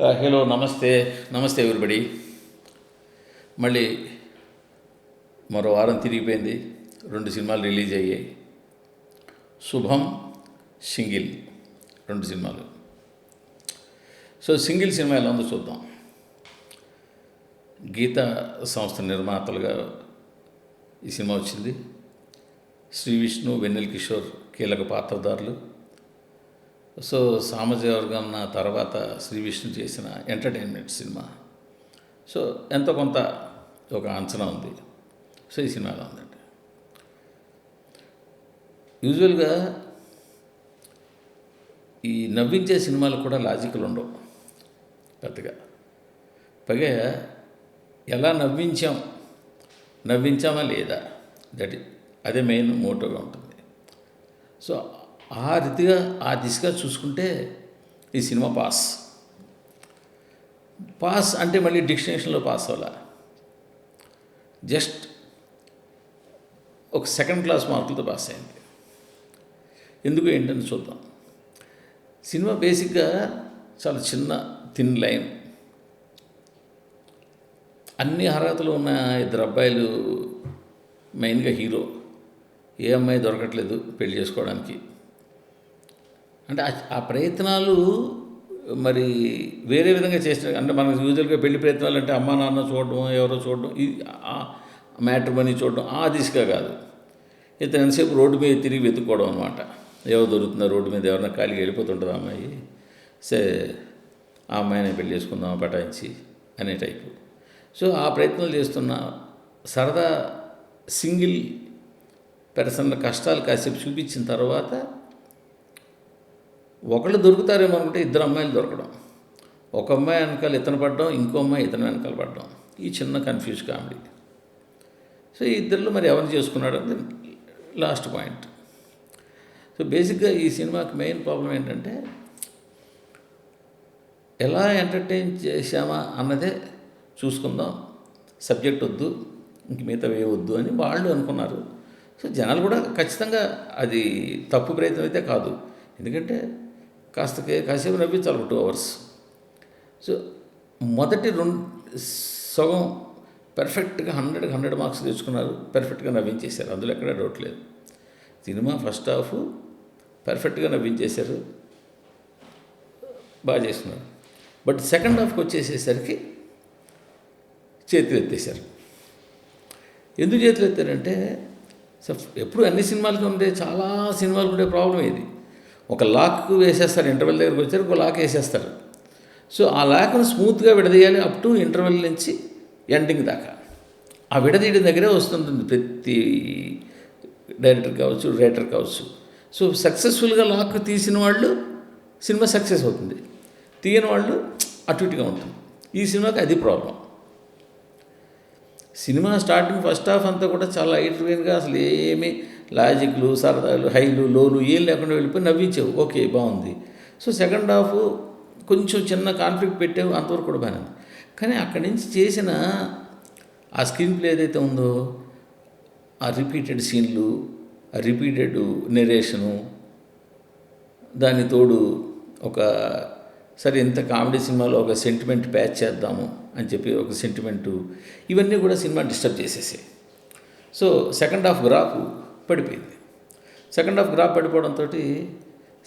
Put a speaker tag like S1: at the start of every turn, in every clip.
S1: Hello నమస్తే నమస్తే everybody. మళ్ళీ మరో వారం తిరిగిపోయింది. 2 సినిమాలు రిలీజ్ అయ్యాయి. శుభం, సింగిల్ 2 సినిమాలు. సో సింగిల్ సినిమా ఎలా ఉందో చూద్దాం. గీతా సంస్థ నిర్మాతలుగా ఈ సినిమా వచ్చింది. శ్రీ విష్ణు, వెన్నెల కిషోర్ కీలక పాత్రధారులు. సో సామాజిక వర్గం తర్వాత శ్రీ విష్ణు చేసిన ఎంటర్టైన్మెంట్ సినిమా. సో ఎంతో కొంత ఒక అంచనా ఉంది. సో ఈ సినిమా ఎలా ఉందండి? యూజువల్గా ఈ నవ్వించే సినిమాలు కూడా లాజికల్ ఉండవు పెద్దగా. పైగా ఎలా నవ్వించామా లేదా, అదే మెయిన్ మోటోగా ఉంటుంది. సో ఆ రీతిగా ఆ దిశగా చూసుకుంటే ఈ సినిమా పాస్ అంటే మళ్ళీ డిస్టింక్షన్లో పాస్ అవ్వాల, జస్ట్ ఒక సెకండ్ క్లాస్ మార్కులతో పాస్ అయింది. ఎందుకు ఏంటని చూద్దాం. సినిమా బేసిక్గా చాలా చిన్న థిన్ లైన్. అన్ని అర్హతలు ఉన్న 2 అబ్బాయిలు, మెయిన్గా హీరో. ఏ అమ్మాయి దొరకట్లేదు పెళ్లి చేసుకోవడానికి. అంటే ఆ ప్రయత్నాలు మరి వేరే విధంగా చేసిన, అంటే మనకు యూజువల్గా పెళ్లి ప్రయత్నాలు అంటే అమ్మా నాన్న చూడడం, ఎవరో చూడడం, మ్యాట్రిమోనీ చూడడం, ఆ దిశగా కాదు. ఇతను ఎంతసేపు రోడ్డు మీద తిరిగి వెతుక్కోవడం అనమాట. ఎవరు దొరుకుతుందో రోడ్డు మీద, ఎవరైనా ఖాళీగా వెళ్ళిపోతుంటుంది అమ్మాయి, సరే ఆ అమ్మాయిని పెళ్లి చేసుకుందాం పటాయించి అనే టైపు. సో ఆ ప్రయత్నాలు చేస్తున్న సరదా సింగిల్ పర్సన్ల కష్టాలు కాసేపు చూపించిన తర్వాత ఒకళ్ళు దొరుకుతారేమో అనుకుంటే 2 అమ్మాయిలు దొరకడం, ఒక అమ్మాయి వెనకాల ఇతను పడడం, ఇంకో అమ్మాయి ఇతను వెనకాల పడడం, ఈ చిన్న కన్ఫ్యూజ్ కామెడీ. సో ఈ ఇద్దరిలో మరి ఎవరిని చేసుకున్నాడు అంటే లాస్ట్ పాయింట్. సో బేసిక్గా ఈ సినిమాకి మెయిన్ ప్రాబ్లం ఏంటంటే ఎలా ఎంటర్టైన్ చేశామా అన్నదే చూసుకుందాం, సబ్జెక్ట్ వద్దు, ఇంక మిగతా వద్దు అని వాళ్ళు అనుకున్నారు. సో జనాలు కూడా ఖచ్చితంగా అది తప్పు ప్రయత్నం అయితే కాదు, ఎందుకంటే కాసేపు నవ్వించాలి 2 hours. సో మొదటి సగం పర్ఫెక్ట్గా 100కి 100 మార్క్స్ తెచ్చుకున్నారు, పర్ఫెక్ట్గా నవ్వించేశారు, అందులో ఎక్కడ డౌట్ లేదు. సినిమా ఫస్ట్ హాఫ్ పర్ఫెక్ట్గా నవ్వించేశారు, బాగా చేస్తున్నారు. బట్ సెకండ్ హాఫ్కి వచ్చేసేసరికి చేతులు ఎత్తేశారు. ఎందుకు చేతులు ఎత్తారంటే, ఎప్పుడు అన్ని సినిమాలకి ఉండే, చాలా సినిమాలకు ఉండే ప్రాబ్లం ఇది. ఒక లాక్ వేసేస్తారు, ఇంటర్వెల్ దగ్గరకు వచ్చారు ఒక లాక్ వేసేస్తారు. సో ఆ లాక్ను స్మూత్గా విడదీయాలి అప్ టు ఇంటర్వెల్ నుంచి ఎండింగ్ దాకా. ఆ విడదీయడం దగ్గరే వస్తుంటుంది ప్రతి డైరెక్టర్ కావచ్చు, రైటర్ కావచ్చు. సో సక్సెస్ఫుల్గా లాక్ తీసిన వాళ్ళు సినిమా సక్సెస్ అవుతుంది, తీయని వాళ్ళు అటు ఇటుగా ఉంటుంది. ఈ సినిమాకి అది problem. Cinema starting first half అంతా కూడా చాలా లైట్గా, అసలు ఏమీ లాజిక్లు, సరదాలు, హైలు, లోలు ఏం లేకుండా వెళ్ళిపోయి నవ్వించావు, ఓకే బాగుంది. సో సెకండ్ హాఫ్ కొంచెం చిన్న కాన్ఫ్లిక్ట్ పెట్టావు, అంతవరకు కూడా బాగానే ఉంది. కానీ అక్కడి నుంచి చేసిన ఆ స్క్రీన్ ప్లే ఏదైతే ఉందో, ఆ రిపీటెడ్ సీన్లు, ఆ రిపీటెడ్ నెరేషను, దాని తోడు ఒక సరే ఇంత కామెడీ సినిమాలో ఒక సెంటిమెంట్ ప్యాచ్ చేద్దాము అని చెప్పి ఒక సెంటిమెంటు, ఇవన్నీ కూడా సినిమా డిస్టర్బ్ చేసేసాయి. సో సెకండ్ హాఫ్ గ్రాఫ్ పడిపోయింది. సెకండ్ హాఫ్ గ్రాఫ్ పడిపోవడంతో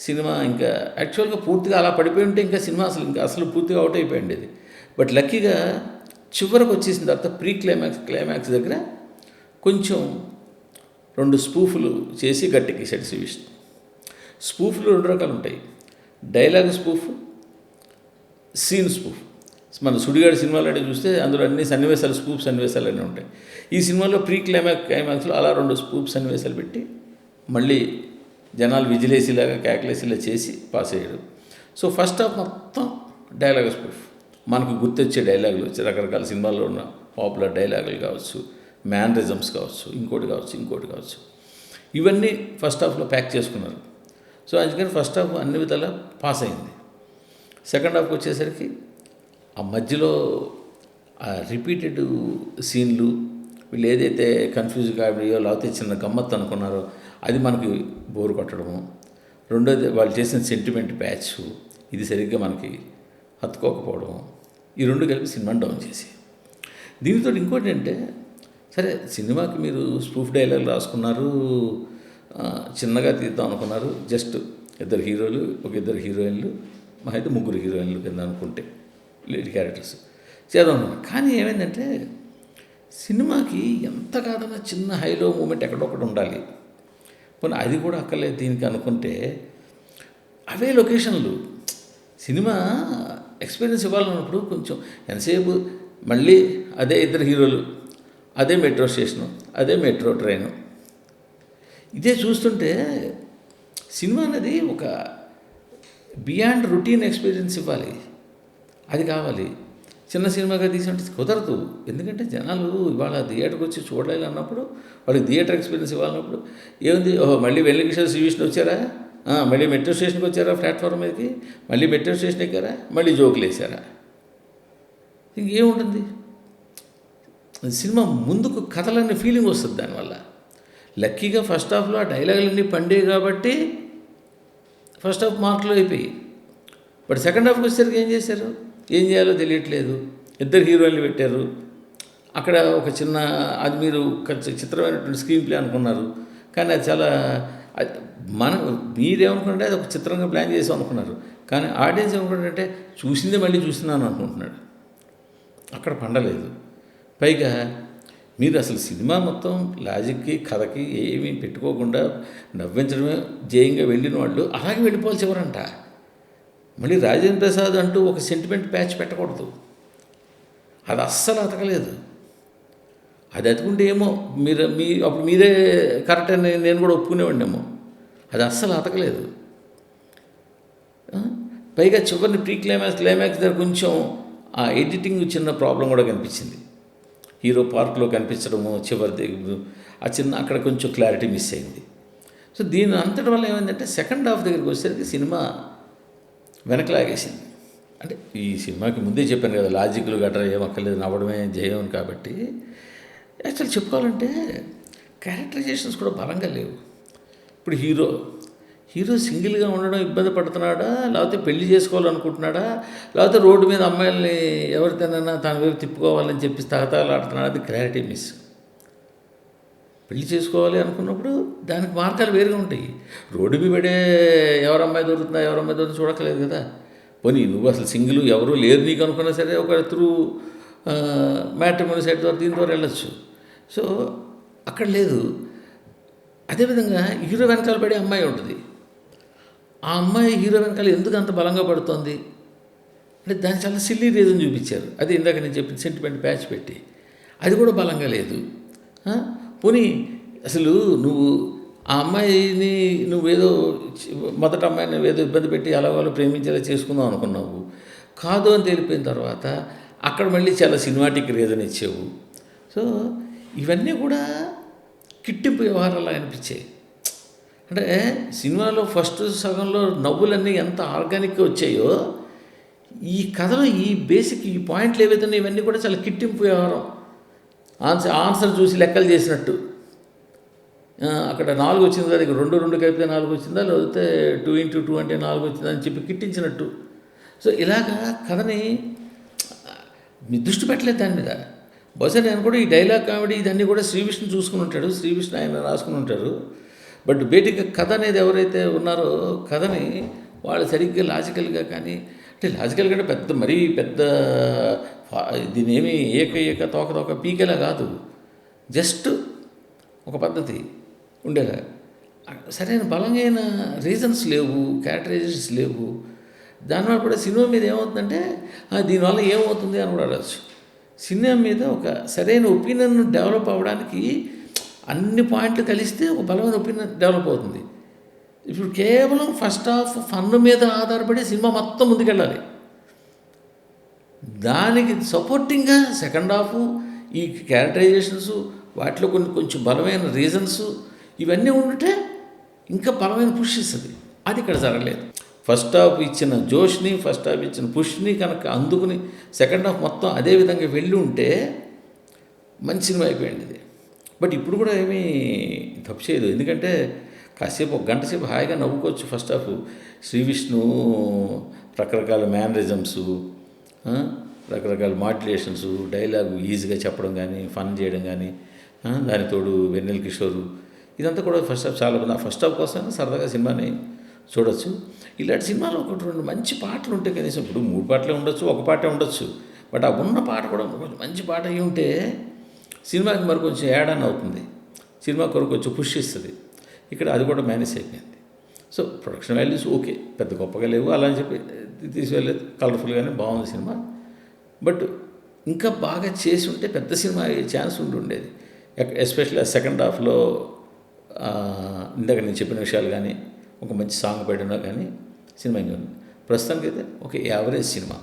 S1: సినిమా ఇంకా యాక్చువల్గా పూర్తిగా అలా పడిపోయి ఉంటే ఇంకా సినిమా అసలు పూర్తిగా అవుట్ అయిపోయింది ఇది. బట్ లక్కీగా చివరకు వచ్చేసిన తర్వాత క్లైమాక్స్ దగ్గర కొంచెం 2 స్పూఫ్లు చేసి గట్టెక్కేసాడు శ్రీ విష్ణు. స్పూఫ్లు 2 రకాలు ఉంటాయి, డైలాగ్ స్పూఫ్, సీన్ స్పూఫ్. మన సుడిగాడి సినిమాలో చూస్తే అందులో అన్ని సన్నివేశాలు, స్పూఫ్ సన్నివేశాలు అన్నీ ఉంటాయి. ఈ సినిమాలో క్లైమాక్స్లో అలా 2 స్పూఫ్ సన్నివేశాలు పెట్టి మళ్ళీ జనాలు విజిలేసేలాగా క్యాకులేసేలా చేసి పాస్ అయ్యాడు. సో ఫస్ట్ హాఫ్ మొత్తం డైలాగ్ స్పూఫ్, మనకు గుర్తొచ్చే డైలాగులు వచ్చి రకరకాల సినిమాల్లో ఉన్న పాపులర్ డైలాగులు కావచ్చు, మ్యానరిజమ్స్ కావచ్చు, ఇంకోటి కావచ్చు, ఇవన్నీ ఫస్ట్ హాఫ్లో ప్యాక్ చేసుకున్నారు. సో అందుకని ఫస్ట్ హాఫ్ అన్ని విధాలా పాస్ అయింది. సెకండ్ హాఫ్కి వచ్చేసరికి ఆ మధ్యలో ఆ రిపీటెడ్ సీన్లు, వీళ్ళు ఏదైతే కన్ఫ్యూజ్ కామెడీయో లేకపోతే చిన్న గమ్మత్తు అనుకున్నారో అది మనకి బోరు కొట్టడము, రెండోది వాళ్ళు చేసిన సెంటిమెంట్ ప్యాచ్, ఇది సరిగ్గా మనకి హత్తుకోకపోవడం, ఈ రెండు కలిపి సినిమాని డౌన్ చేసి, దీనితో ఇంకోటి అంటే సరే సినిమాకి మీరు స్పూఫ్ డైలాగ్ రాసుకున్నారు, చిన్నగా తీద్దాం అనుకున్నారు, జస్ట్ 2 హీరోలు ఒక 2 హీరోయిన్లు మా అయితే 3 హీరోయిన్లు కింద అనుకుంటే లేడీ క్యారెక్టర్స్ చేద్దాం. కానీ ఏమైందంటే సినిమాకి ఎంత కాదన్నా చిన్న హైలో మూమెంట్ ఎక్కడొక్కటి ఉండాలి, పోనీ అది కూడా అక్కర్లేదు దీనికి అనుకుంటే అవే లొకేషన్లు. సినిమా ఎక్స్పీరియన్స్ ఇవ్వాలన్నప్పుడు కొంచెం ఎంతసేపు మళ్ళీ అదే 2 హీరోలు, అదే మెట్రో స్టేషను, అదే మెట్రో ట్రైను, ఇదే చూస్తుంటే సినిమా అనేది ఒక బియాండ్ రొటీన్ ఎక్స్పీరియన్స్ ఇవ్వాలి, అది కావాలి. చిన్న సినిమాగా తీసినట్టు కుదరదు. ఎందుకంటే జనాలు ఇవాళ థియేటర్కి వచ్చి చూడాలి అన్నప్పుడు వాళ్ళకి థియేటర్ ఎక్స్పీరియన్స్ ఇవ్వాలన్నప్పుడు ఏముంది, ఓహో మళ్ళీ వెంకటేశ్వర శ్రీ విష్ణు వచ్చారా, మళ్ళీ మెట్రో స్టేషన్కి వచ్చారా, ప్లాట్ఫామ్ మీదకి మళ్ళీ మెట్రో స్టేషన్ ఎక్కారా, మళ్ళీ జోకులు వేసారా, ఇంకేముంటుంది. సినిమా ముందుకు కథలనే ఫీలింగ్ వస్తుంది దానివల్ల. లక్కీగా ఫస్ట్ హాఫ్లో ఆ డైలాగులన్నీ పండే కాబట్టి ఫస్ట్ హాఫ్ మార్కులు అయిపోయి, బట్ సెకండ్ హాఫ్కి వచ్చేసరికి ఏం చేశారు, ఏం చేయాలో తెలియట్లేదు, 2 హీరోయిన్లు పెట్టారు. అక్కడ ఒక చిన్న అది మీరు చిత్రమైనటువంటి స్క్రీన్ ప్లే అనుకున్నారు, కానీ అది చాలా మీరేమనుకుంటే అది ఒక చిత్రంగా ప్లాన్ చేసాం అనుకున్నారు, కానీ ఆడియన్స్ ఏమనుకుంటారంటే చూసిందే మళ్ళీ చూస్తున్నాను అనుకుంటున్నాడు. అక్కడ పండలేదు. పైగా మీరు అసలు సినిమా మొత్తం లాజిక్కి కథకి ఏమీ పెట్టుకోకుండా నవ్వించడమే జయంగా వెళ్ళిన వాళ్ళు అలాగే వెళ్ళిపోవాలి చివరంట. మళ్ళీ రాజేంద్ర ప్రసాద్ అంటూ ఒక సెంటిమెంట్ ప్యాచ్ పెట్టకూడదు, అది అస్సలు అతకలేదు. అది అతుకుంటే ఏమో అప్పుడు మీరే కరెక్ట్ అని నేను కూడా ఒప్పుకునేవాడినేమో, అది అస్సలు అతకలేదు. పైగా చివరిని క్లైమాక్స్ దగ్గర కొంచెం ఆ ఎడిటింగ్ చిన్న ప్రాబ్లం కూడా కనిపించింది. హీరో పార్క్లో కనిపించడము చివరి ఆ చిన్న అక్కడ కొంచెం క్లారిటీ మిస్ అయింది. సో దీని అంతటి వల్ల ఏమైందంటే సెకండ్ హాఫ్ దగ్గరికి వచ్చేసరికి సినిమా వెనకలాగేసింది. అంటే ఈ సినిమాకి ముందే చెప్పాను కదా, లాజిక్లు గట్రా ఏమక్కర్లేదు, నవ్వడమే జయం కాబట్టి. యాక్చువల్ చెప్పుకోవాలంటే క్యారెక్టరైజేషన్స్ కూడా బలంగా లేవు. ఇప్పుడు హీరో సింగిల్గా ఉండడం ఇబ్బంది పడుతున్నాడా, లేకపోతే పెళ్లి చేసుకోవాలనుకుంటున్నాడా, లేకపోతే రోడ్డు మీద అమ్మాయిల్ని ఎవరితోనైనా తన వైపు తిప్పుకోవాలని చెప్పి తహతహలాడుతున్నాడా, అది క్లారిటీ మిస్. పెళ్లి చేసుకోవాలి అనుకున్నప్పుడు దానికి మార్గాలు వేరుగా ఉంటాయి. రోడ్డు మీద పడే ఎవరమ్మాయి దొరుకుతుందా చూడక్కలేదు కదా. పోనీ నువ్వు అసలు సింగిల్ ఎవరు లేరు నీకు అనుకున్నా సరే ఒక త్రూ మ్యాట్రిమోనీ సైట్ ద్వారా దీని ద్వారా వెళ్ళొచ్చు. సో అక్కడ లేదు. అదేవిధంగా హీరో వెనకాల పడే అమ్మాయి ఉంటుంది. ఆ అమ్మాయి హీరో వెనకాల ఎందుకు అంత బలంగా పడుతోంది అంటే దానికి చాలా సిల్లీ రీజన్ చూపించారు. అది ఇందాక నేను చెప్పిన సెంటిమెంట్ ప్యాచ్ పెట్టి అది కూడా బలంగా లేదు. పోనీ అసలు నువ్వు ఆ అమ్మాయిని నువ్వేదో మొదటి అమ్మాయిని ఏదో ఇబ్బంది పెట్టి అలాగో ప్రేమించేలా చేసుకుందాం అనుకున్నావు, కాదు అని తెలిపోయిన తర్వాత అక్కడ మళ్ళీ చాలా సినిమాటిక్ రీజన్ ఇచ్చావు. సో ఇవన్నీ కూడా కిట్టింపు వ్యవహారాలు అనిపించాయి. అంటే సినిమాలో ఫస్ట్ సగంలో నవ్వులన్నీ ఎంత ఆర్గానిక్గా వచ్చాయో ఈ కథలో ఈ బేసిక్ ఈ పాయింట్లు ఏవైతే ఇవన్నీ కూడా చాలా కిట్టింపు వ్యవహారం. ఆన్సర్ చూసి లెక్కలు చేసినట్టు. అక్కడ 4 వచ్చిందా, దగ్గర 2 కలిపితే 4 వచ్చిందా, లేకపోతే 2 × 2 అంటే 4 వచ్చిందా అని చెప్పి కిట్టించినట్టు. సో ఇలాగా కథని మీ దృష్టి పెట్టలేదు దాని మీద. బహుశా నేను కూడా ఈ డైలాగ్ కామెడీ ఇదన్నీ కూడా శ్రీ విష్ణు చూసుకుని ఉంటాడు, శ్రీ విష్ణు ఆయన రాసుకుని ఉంటారు. బట్ బేటిగా కథ అనేది ఎవరైతే ఉన్నారో కథని వాళ్ళు సరిగ్గా లాజికల్గా కానీ అంటే లాజికల్ కంటే మరీ పెద్ద దీని ఏమి ఏక తోక పీకేలా కాదు, జస్ట్ ఒక పద్ధతి ఉండేలా. సరైన బలమైన రీజన్స్ లేవు, క్యారెక్టరైజేషన్స్ లేవు. దానివల్ల కూడా సినిమా మీద ఏమవుతుందంటే దీనివల్ల ఏమవుతుంది అని కూడా అడగచ్చు. సినిమా మీద ఒక సరైన ఒపీనియన్ డెవలప్ అవ్వడానికి అన్ని పాయింట్లు కలిస్తే ఒక బలమైన ఒపీనియన్ డెవలప్ అవుతుంది. ఇప్పుడు కేవలం ఫస్ట్ హాఫ్ ఫన్ మీద ఆధారపడి సినిమా మొత్తం ముందుకెళ్ళాలి. దానికి సపోర్టింగ్గా సెకండ్ హాఫ్ ఈ క్యారెక్టరైజేషన్స్ వాటిలో కొంచెం బలమైన రీజన్స్ ఇవన్నీ ఉంటే ఇంకా బలమైన పుష్ ఇస్తుంది. అది ఇక్కడ జరగలేదు. ఫస్ట్ హాఫ్ ఇచ్చిన జోష్ని, ఫస్ట్ హాఫ్ ఇచ్చిన పుష్ని కనుక అందుకుని సెకండ్ హాఫ్ మొత్తం అదే విధంగా వెళ్ళి ఉంటే మంచి సినిమా అయిపోయింది ఇది. బట్ ఇప్పుడు కూడా ఏమీ తప్పు చేయదు. ఎందుకంటే కాసేపు ఒక గంట సేపు హాయిగా నవ్వుకోవచ్చు. ఫస్ట్ హాఫ్ శ్రీ విష్ణు రకరకాల మేనరిజమ్స్, రకరకాల మాడ్యులేషన్స్, డైలాగు ఈజీగా చెప్పడం కానీ, ఫన్ చేయడం కానీ, దానికి తోడు వెన్నెల కిషోరు, ఇదంతా కూడా ఫస్ట్ హాఫ్ చాలా బాగుంది. ఆ ఫస్ట్ హాఫ్ కోసం సరదాగా సినిమాని చూడొచ్చు. ఇలాంటి సినిమాలో ఒకటి రెండు మంచి పాటలు ఉంటే కనీసం, ఇప్పుడు 3 పాటలే ఉండొచ్చు, ఒక పాటే ఉండొచ్చు, బట్ ఆ ఉన్న పాట కూడా కొంచెం మంచి పాట అయి ఉంటే సినిమాకి మరి కొంచెం యాడ్ ఆన్ అవుతుంది, సినిమా కొరకు కొంచెం పుష్ ఇస్తుంది. ఇక్కడ అది కూడా మేనేజ్ అయిపోయింది. సో ప్రొడక్షన్ వాల్యూస్ ఓకే, పెద్ద గొప్పగా లేవు, అలా అని చెప్పి తీసివెళ్ళలేదు, కలర్ఫుల్గానే బాగుంది సినిమా. బట్ ఇంకా బాగా చేసి ఉంటే పెద్ద సినిమా అయ్యే ఛాన్స్ ఉండేది. ఎస్పెషల్లీ సెకండ్ హాఫ్లో ఇందాక నేను చెప్పిన విషయాలు కానీ, ఒక మంచి సాంగ్ పడినా కానీ సినిమా ఇంకా ఉంది. ప్రస్తుతానికైతే ఒక యావరేజ్ సినిమా.